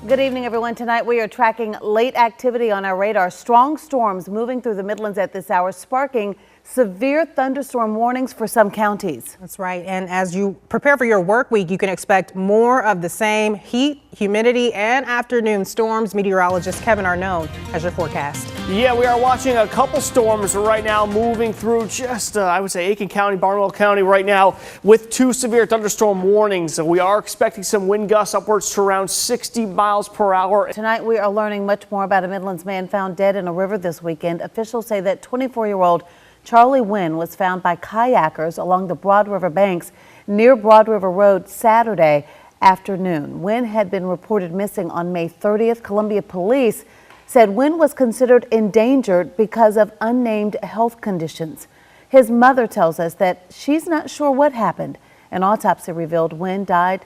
Good evening, everyone. Tonight we are tracking late activity on our radar. Strong storms moving through the Midlands at this hour, sparking severe thunderstorm warnings for some counties. That's right. And as you prepare for your work week, you can expect more of the same heat, humidity, and afternoon storms. Meteorologist Kevin Arnone has your forecast. Yeah, we are watching a couple storms right now moving through just, I would say, Aiken County, Barnwell County right now with 2 severe thunderstorm warnings. We are expecting some wind gusts upwards to around 60 miles per hour. Tonight we are learning much more about a Midlands man found dead in a river this weekend. Officials say that 24-year-old Charlie Wynn was found by kayakers along the Broad River banks near Broad River Road Saturday afternoon. Wynn had been reported missing on May 30th. Columbia police said Wynn was considered endangered because of unnamed health conditions. His mother tells us that she's not sure what happened. An autopsy revealed Wynn died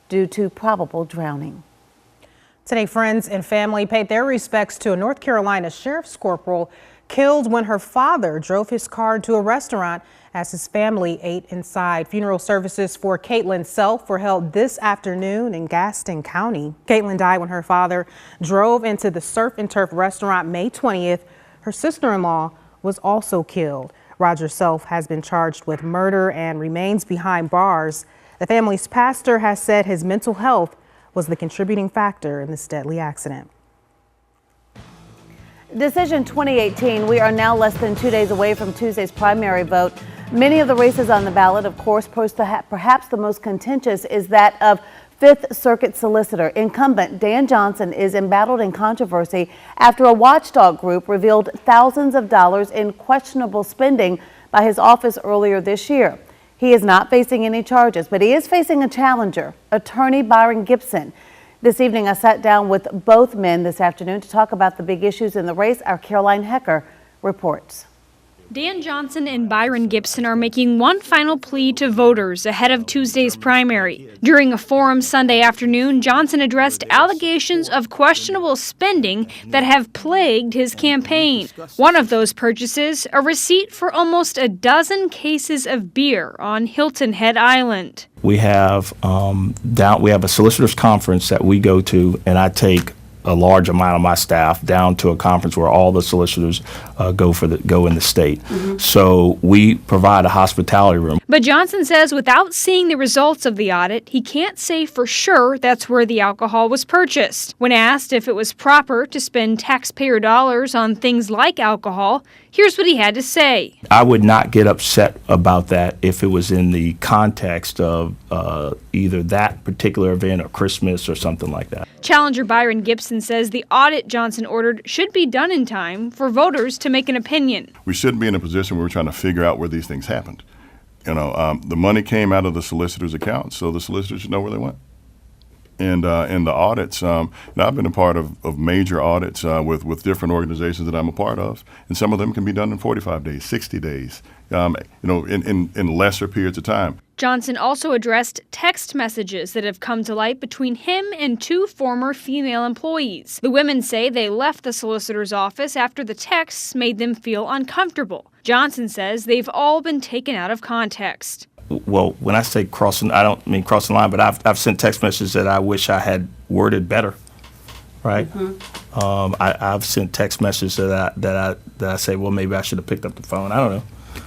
due to probable drowning. Today, friends and family paid their respects to a North Carolina sheriff's corporal killed when her father drove his car to a restaurant as his family ate inside. Funeral services for Caitlin Self were held this afternoon in Gaston County. Caitlin died when her father drove into the Surf and Turf restaurant May 20th. Her sister-in-law was also killed. Roger Self has been charged with murder and remains behind bars. The family's pastor has said his mental health was the contributing factor in this deadly accident. Decision 2018, we are now less than 2 days away from Tuesday's primary vote. Many of the races on the ballot, of course, perhaps the most contentious is that of Fifth Circuit solicitor. Incumbent Dan Johnson is embattled in controversy after a watchdog group revealed thousands of dollars in questionable spending by his office earlier this year. He is not facing any charges, but he is facing a challenger, attorney Byron Gibson. This evening, I sat down with both men this afternoon to talk about the big issues in the race. Our Caroline Hecker reports. Dan Johnson and Byron Gibson are making one final plea to voters ahead of Tuesday's primary. During a forum Sunday afternoon, Johnson addressed allegations of questionable spending that have plagued his campaign. One of those purchases, a receipt for almost a dozen cases of beer on Hilton Head Island. We have a solicitors conference that we go to, and I take a large amount of my staff down to a conference where all the solicitors go in the state. So we provide a hospitality room. But Johnson says without seeing the results of the audit, he can't say for sure that's where the alcohol was purchased. When asked if it was proper to spend taxpayer dollars on things like alcohol, here's what he had to say. I would not get upset about that if it was in the context of either that particular event or Christmas or something like that. Challenger Byron Gibson says the audit Johnson ordered should be done in time for voters to make an opinion. We shouldn't be in a position where we're trying to figure out where these things happened. You know, the money came out of the solicitor's account, so the solicitors should know where they went. And in the audits, I've been a part of major audits with different organizations that I'm a part of, and some of them can be done in 45 days, 60 days, in lesser periods of time. Johnson also addressed text messages that have come to light between him and 2 former female employees. The women say they left the solicitor's office after the texts made them feel uncomfortable. Johnson says they've all been taken out of context. Well, when I say crossing, I don't mean crossing the line, but I've sent text messages that I wish I had worded better, right? I've sent text messages that I say, well, maybe I should have picked up the phone. I don't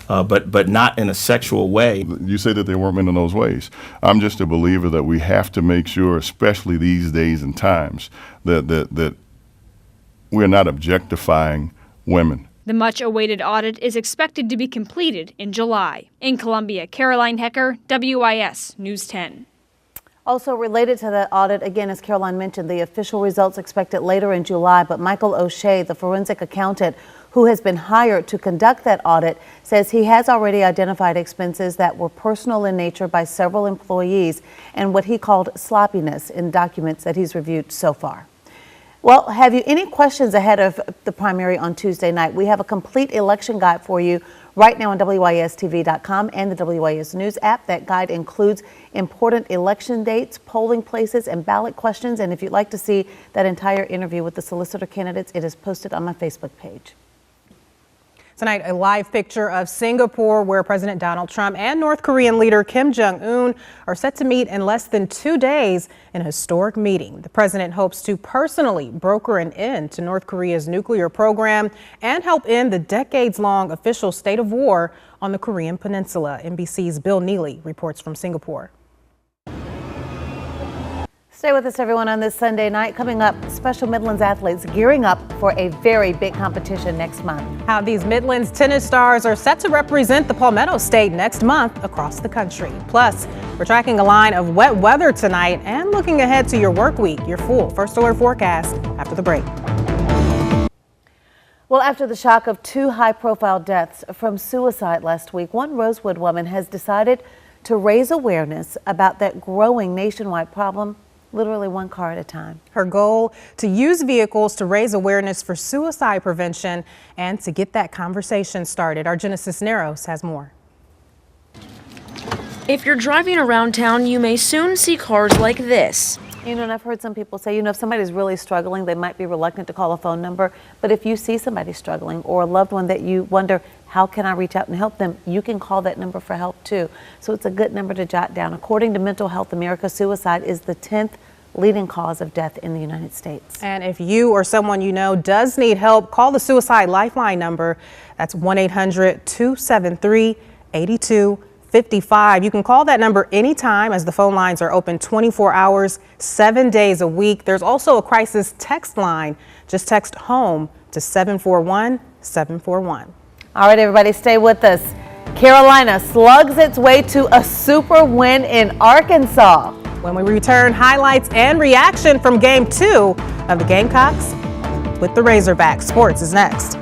know, but not in a sexual way. You say that they weren't meant in those ways. I'm just a believer that we have to make sure, especially these days and times, that we're not objectifying women. The much-awaited audit is expected to be completed in July. In Columbia, Caroline Hecker, WIS News 10. Also related to that audit, again, as Caroline mentioned, the official results expected later in July, but Michael O'Shea, the forensic accountant who has been hired to conduct that audit, says he has already identified expenses that were personal in nature by several employees and what he called sloppiness in documents that he's reviewed so far. Well, have you any questions ahead of the primary on Tuesday night? We have a complete election guide for you right now on WIS-TV.com and the WIS News app. That guide includes important election dates, polling places, and ballot questions. And if you'd like to see that entire interview with the solicitor candidates, it is posted on my Facebook page. Tonight, a live picture of Singapore, where President Donald Trump and North Korean leader Kim Jong-un are set to meet in less than 2 days in a historic meeting. The president hopes to personally broker an end to North Korea's nuclear program and help end the decades-long official state of war on the Korean Peninsula. NBC's Bill Neely reports from Singapore. Stay with us, everyone, on this Sunday night. Coming up, special Midlands athletes gearing up for a very big competition next month. How these Midlands tennis stars are set to represent the Palmetto State next month across the country. Plus, we're tracking a line of wet weather tonight and looking ahead to your work week. Your full First Alert forecast after the break. Well, after the shock of 2 high-profile deaths from suicide last week, one Rosewood woman has decided to raise awareness about that growing nationwide problem, literally one car at a time. Her goal, to use vehicles to raise awareness for suicide prevention and to get that conversation started. Our Genesis Narrows has more. If you're driving around town, you may soon see cars like this. You know, and I've heard some people say, if somebody's really struggling, they might be reluctant to call a phone number. But if you see somebody struggling or a loved one that you wonder, how can I reach out and help them? You can call that number for help too. So it's a good number to jot down. According to Mental Health America, suicide is the 10th leading cause of death in the United States. And if you or someone you know does need help, call the Suicide Lifeline number. That's 1-800-273-8255. You can call that number anytime, as the phone lines are open 24 hours, 7 days a week. There's also a crisis text line. Just text HOME to 741-741. All right, everybody, stay with us. Carolina slugs its way to a super win in Arkansas. When we return, highlights and reaction from Game 2 of the Gamecocks with the Razorbacks. Sports is next.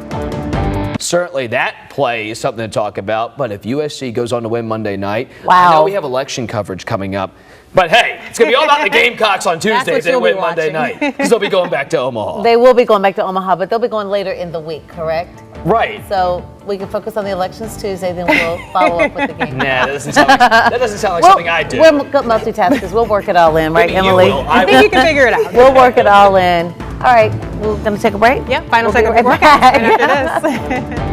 Certainly that play is something to talk about, but if USC goes on to win Monday night, wow. I know we have election coverage coming up, but hey, it's going to be all about the Gamecocks on Tuesday if they win Monday night, because they'll be going back to Omaha. They will be going back to Omaha, but they'll be going later in the week, correct? Right. So we can focus on the elections Tuesday, then we'll follow up with the game. Nah, that doesn't sound like something I do. We're multitaskers. We'll work it all in, right, Maybe Emily? you will. I think you can figure it out. We'll work it all in. All right, we're going to take a break? Yep, final We'll be second right forecast back. right after this.